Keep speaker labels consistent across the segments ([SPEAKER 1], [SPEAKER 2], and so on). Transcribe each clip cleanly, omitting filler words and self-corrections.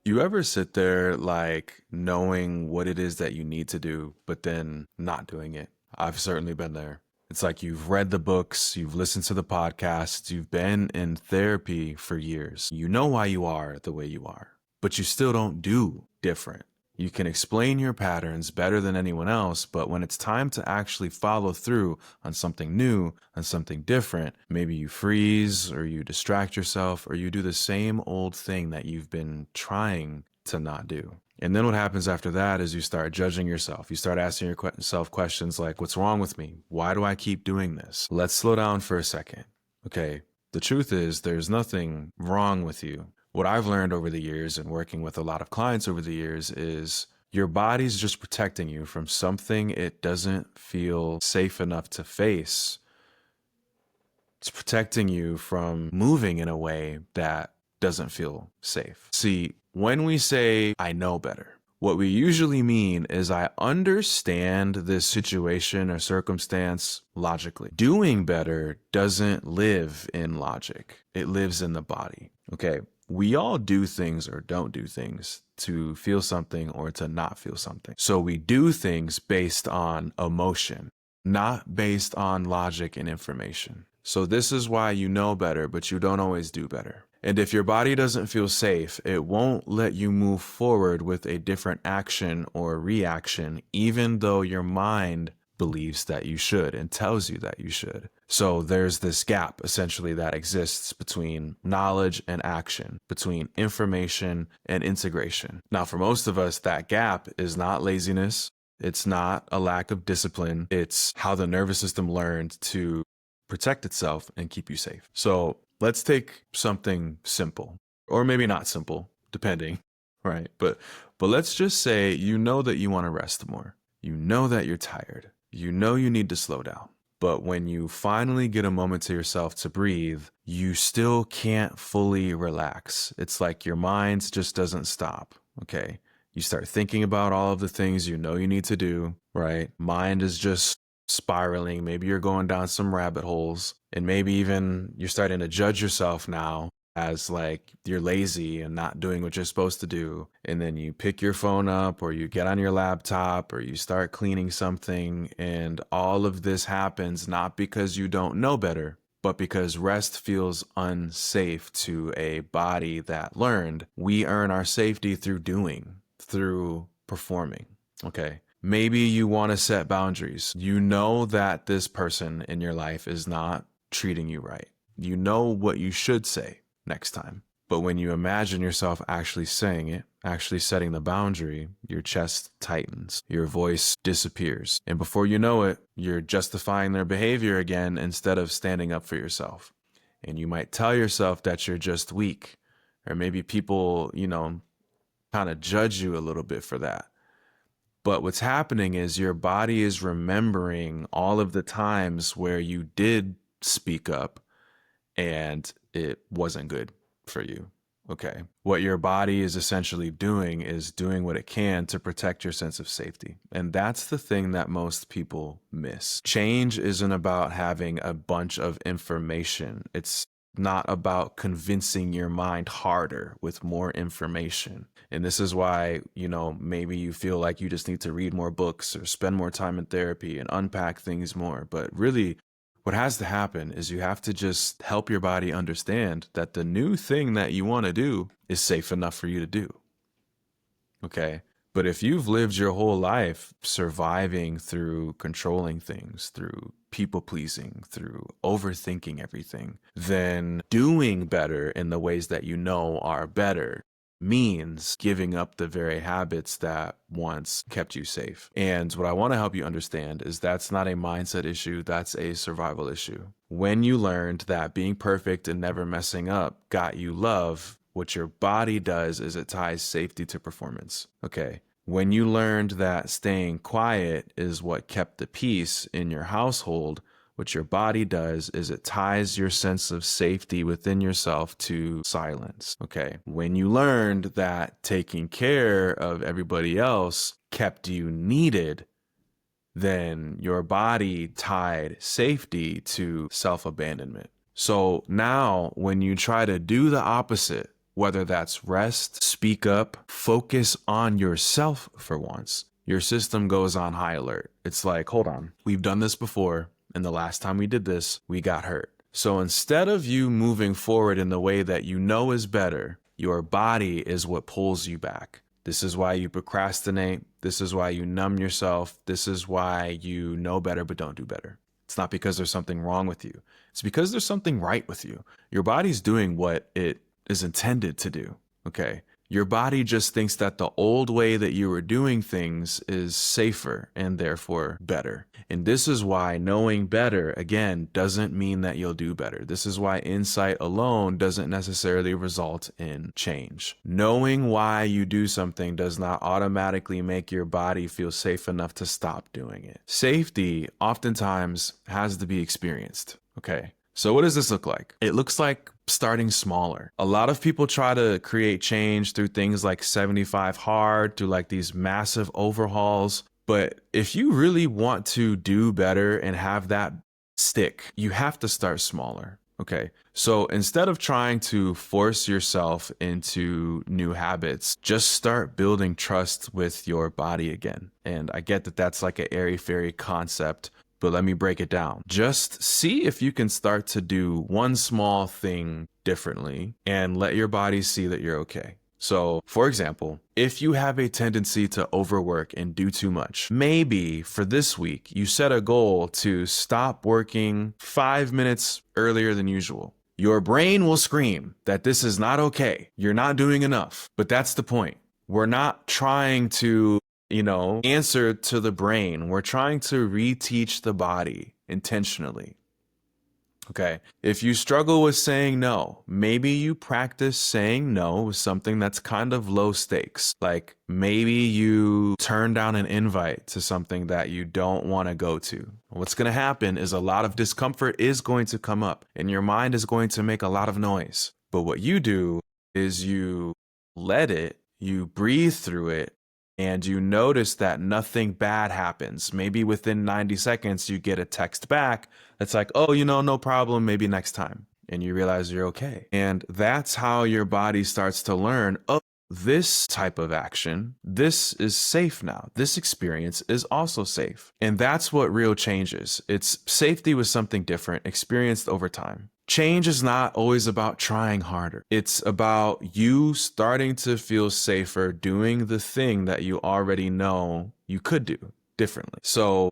[SPEAKER 1] You ever sit there like knowing what it is that you need to do, but then not doing it? I've certainly been there. It's like you've read the books, you've listened to the podcasts, you've been in therapy for years. You know why you are the way you are, but you still don't do different. You can explain your patterns better than anyone else, but when it's time to actually follow through on something new, on something different, maybe you freeze or you distract yourself or you do the same old thing that you've been trying to not do. And then what happens after that is you start judging yourself. You start asking yourself questions like, what's wrong with me? Why do I keep doing this? Let's slow down for a second. Okay, the truth is there's nothing wrong with you. What I've learned over the years and working with a lot of clients over the years is your body's just protecting you from something it doesn't feel safe enough to face. It's protecting you from moving in a way that doesn't feel safe. See, when we say, I know better, what we usually mean is I understand this situation or circumstance logically. Doing better doesn't live in logic. It lives in the body. Okay. We all do things or don't do things to feel something or to not feel something. So we do things based on emotion, not based on logic and information. So this is why you know better, but you don't always do better. And if your body doesn't feel safe, it won't let you move forward with a different action or reaction, even though your mind believes that you should and tells you that you should. So there's this gap essentially that exists between knowledge and action, between information and integration. Now, for most of us, that gap is not laziness. It's not a lack of discipline. It's how the nervous system learned to protect itself and keep you safe. So let's take something simple, or maybe not simple, depending, right? But let's just say you know that you want to rest more. You know that you're tired. You know you need to slow down. But when you finally get a moment to yourself to breathe, you still can't fully relax. It's like your mind just doesn't stop, okay? You start thinking about all of the things you know you need to do, right? Mind is just spiraling. Maybe you're going down some rabbit holes, and maybe even you're starting to judge yourself now as like you're lazy and not doing what you're supposed to do. And then you pick your phone up or you get on your laptop or you start cleaning something, and all of this happens not because you don't know better, but because rest feels unsafe to a body that learned we earn our safety through doing, through performing. Okay. Maybe you want to set boundaries. You know that this person in your life is not treating you right. You know what you should say next time. But when you imagine yourself actually saying it, actually setting the boundary, your chest tightens, your voice disappears. And before you know it, you're justifying their behavior again instead of standing up for yourself. And you might tell yourself that you're just weak, or maybe people, kind of judge you a little bit for that. But what's happening is your body is remembering all of the times where you did speak up and it wasn't good for you. Okay. What your body is essentially doing is doing what it can to protect your sense of safety. And that's the thing that most people miss. Change isn't about having a bunch of information. It's not about convincing your mind harder with more information. And this is why, maybe you feel like you just need to read more books or spend more time in therapy and unpack things more. But really, what has to happen is you have to just help your body understand that the new thing that you want to do is safe enough for you to do. Okay. But if you've lived your whole life surviving through controlling things, through people pleasing, through overthinking everything, then doing better in the ways that you know are better means giving up the very habits that once kept you safe. And what I want to help you understand is that's not a mindset issue, that's a survival issue. When you learned that being perfect and never messing up got you love, what your body does is it ties safety to performance. Okay. When you learned that staying quiet is what kept the peace in your household, what your body does is it ties your sense of safety within yourself to silence. Okay. When you learned that taking care of everybody else kept you needed, then your body tied safety to self-abandonment. So now when you try to do the opposite, whether that's rest, speak up, focus on yourself for once, your system goes on high alert. It's like, hold on, we've done this before, and the last time we did this, we got hurt. So instead of you moving forward in the way that you know is better, your body is what pulls you back. This is why you procrastinate. This is why you numb yourself. This is why you know better but don't do better. It's not because there's something wrong with you. It's because there's something right with you. Your body's doing what it is intended to do, okay? Your body just thinks that the old way that you were doing things is safer and therefore better. And this is why knowing better, again, doesn't mean that you'll do better. This is why insight alone doesn't necessarily result in change. Knowing why you do something does not automatically make your body feel safe enough to stop doing it. Safety oftentimes has to be experienced, okay? So what does this look like? It looks like starting smaller. A lot of people try to create change through things like 75 hard, through like these massive overhauls. But if you really want to do better and have that stick, you have to start smaller. Okay. So instead of trying to force yourself into new habits, just start building trust with your body again. And I get that that's like an airy-fairy concept, but let me break it down. Just see if you can start to do one small thing differently and let your body see that you're okay. So, for example, if you have a tendency to overwork and do too much, maybe for this week, you set a goal to stop working 5 minutes earlier than usual. Your brain will scream that this is not okay. You're not doing enough. But that's the point. We're not trying to answer to the brain. We're trying to reteach the body intentionally. Okay. If you struggle with saying no, maybe you practice saying no with something that's kind of low stakes. Like maybe you turn down an invite to something that you don't want to go to. What's going to happen is a lot of discomfort is going to come up and your mind is going to make a lot of noise. But what you do is you let it, you breathe through it, and you notice that nothing bad happens. Maybe within 90 seconds, you get a text back that's like, oh, no problem, maybe next time. And you realize you're okay. And that's how your body starts to learn, oh, this type of action, this is safe now. This experience is also safe. And that's what real change is. It's safety with something different, experienced over time. Change is not always about trying harder. It's about you starting to feel safer doing the thing that you already know you could do differently. So,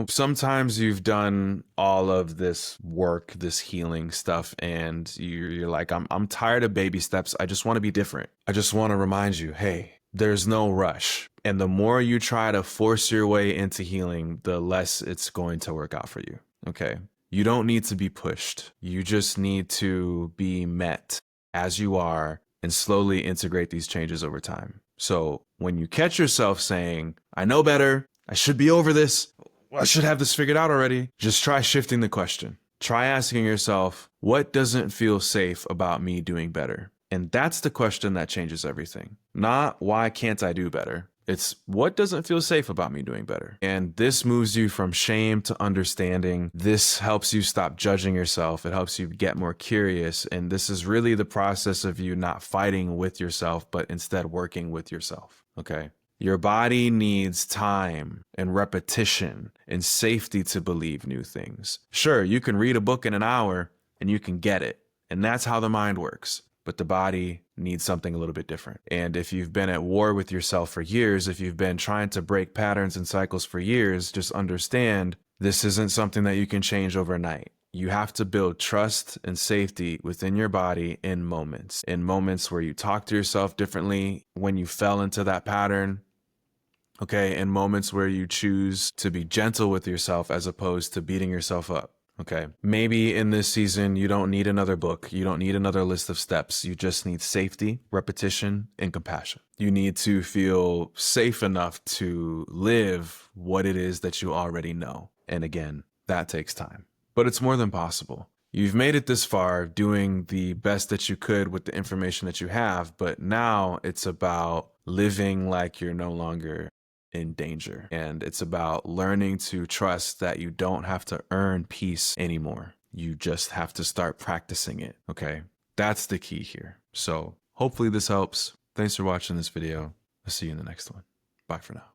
[SPEAKER 1] sometimes you've done all of this work, this healing stuff, and you're like, I'm tired of baby steps. I just want to be different. I just want to remind you, hey, there's no rush. And the more you try to force your way into healing, the less it's going to work out for you. Okay. You don't need to be pushed. You just need to be met as you are and slowly integrate these changes over time. So when you catch yourself saying, I know better, I should be over this, I should have this figured out already, just try shifting the question. Try asking yourself, what doesn't feel safe about me doing better? And that's the question that changes everything. Not why can't I do better? It's what doesn't feel safe about me doing better? And this moves you from shame to understanding. This helps you stop judging yourself. It helps you get more curious. And this is really the process of you not fighting with yourself, but instead working with yourself. Okay. Your body needs time and repetition and safety to believe new things. Sure, you can read a book in an hour and you can get it. And that's how the mind works. But the body needs something a little bit different. And if you've been at war with yourself for years, if you've been trying to break patterns and cycles for years, just understand this isn't something that you can change overnight. You have to build trust and safety within your body in moments where you talk to yourself differently when you fell into that pattern. Okay, in moments where you choose to be gentle with yourself as opposed to beating yourself up. Okay, maybe in this season, you don't need another book. You don't need another list of steps. You just need safety, repetition, and compassion. You need to feel safe enough to live what it is that you already know. And again, that takes time, but it's more than possible. You've made it this far doing the best that you could with the information that you have, but now it's about living like you're no longer in danger. And it's about learning to trust that you don't have to earn peace anymore. You just have to start practicing it. Okay. That's the key here. So hopefully this helps. Thanks for watching this video. I'll see you in the next one. Bye for now.